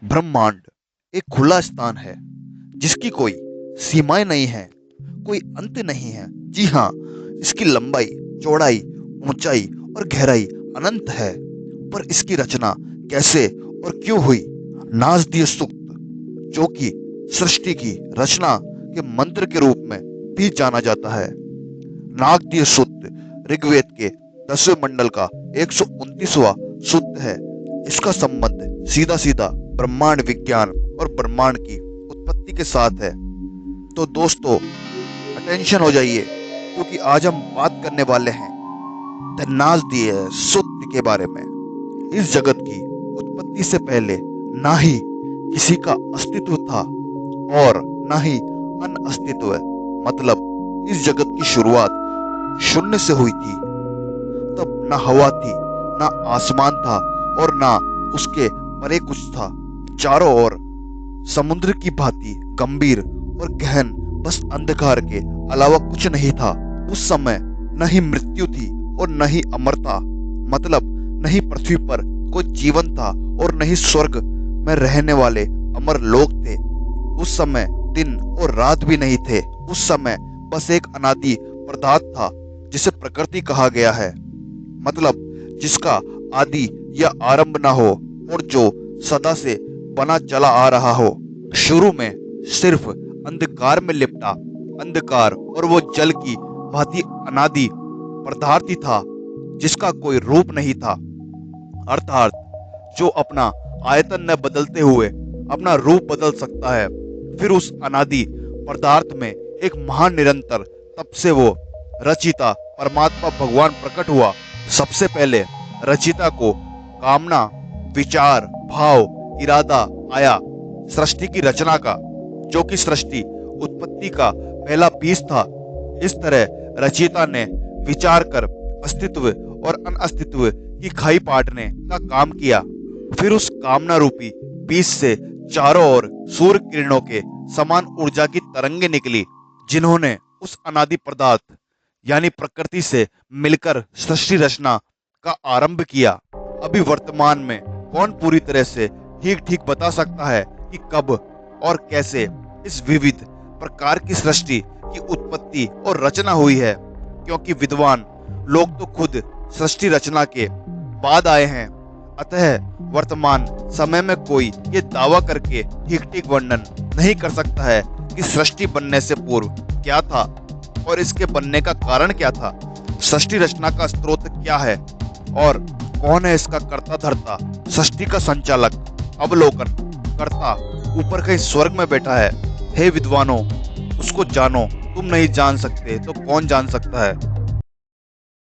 ब्रह्मांड एक खुला स्थान है जिसकी कोई सीमाएं नहीं है, कोई अंत नहीं है। जी हाँ, इसकी लंबाई, चौड़ाई, ऊंचाई और गहराई अनंत है। पर इसकी रचना कैसे और क्यों हुई? नासदीय सूक्त, जो कि सृष्टि की रचना के मंत्र के रूप में भी जाना जाता है। नागदीय सूक्त ऋग्वेद के 10वें मंडल का 129वां सूक्त है। इसका संबंध सीधा सीधा ब्रह्मांड विज्ञान और ब्रह्मांड की उत्पत्ति के साथ है। तो दोस्तों, अटेंशन हो जाइए, क्योंकि आज हम बात करने वाले हैं द नासदीय सूक्त के बारे में। इस जगत की उत्पत्ति से पहले ना ही किसी का अस्तित्व था और ना ही अनअस्तित्व। मतलब इस जगत की शुरुआत शून्य से हुई थी। तब ना हवा थी, ना आसमान था और ना उसके परे कुछ था। चारों ओर समुद्र की भांति गंभीर और गहन बस अंधकार के अलावा कुछ नहीं था। उस समय न ही मृत्यु थी और न ही अमरता। मतलब न ही पृथ्वी पर कोई जीवन था और न ही स्वर्ग में रहने वाले अमर लोग थे। उस समय दिन और रात भी नहीं थे। उस समय बस एक अनादि पदार्थ था जिसे प्रकृति कहा गया है। मतलब जिसका आदि या आरंभ ना हो और जो सदा से बना चला आ रहा हो। शुरू में सिर्फ अंधकार में लिपटा अंधकार और वो जल की भांति अनादि पदार्थ ही था, जिसका कोई रूप नहीं था। अर्थात जो अपना आयतन न बदलते हुए अपना रूप बदल सकता है। फिर उस अनादि पदार्थ में एक महान निरंतर तब से वो रचिता परमात्मा भगवान प्रकट हुआ। सबसे पहले रचिता को कामना, विचार, भाव, इरादा आया सृष्टि की रचना का, जो कि सृष्टि उत्पत्ति का पहला बीज था। इस तरह रचिता ने विचार कर अस्तित्व और अनअस्तित्व की खाई पाटने का काम किया। फिर उस कामना रूपी बीज से चारों ओर सूर्य किरणों के समान ऊर्जा की तरंगे निकली, जिन्होंने उस अनादि पदार्थ यानी प्रकृति से मिलकर सृष्टि रचना का आरंभ किया। अभी वर्तमान में कौन पूरी तरह से ठीक ठीक बता सकता है कि कब और कैसे इस विविध प्रकार की सृष्टि की उत्पत्ति और रचना हुई है, क्योंकि विद्वान लोग तो खुद सृष्टि रचना के बाद आए हैं। अतः वर्तमान समय में कोई ये दावा करके ठीक ठीक वर्णन नहीं कर सकता है कि सृष्टि बनने से पूर्व क्या था और इसके बनने का कारण क्या था। सृष्टि रचना का स्रोत क्या है और कौन है इसका कर्ता धर्ता, सृष्टि का संचालक, अवलोकन कर्ता ऊपर कहीं स्वर्ग में बैठा है। हे विद्वानों, उसको जानो। तुम नहीं जान सकते तो कौन जान सकता है।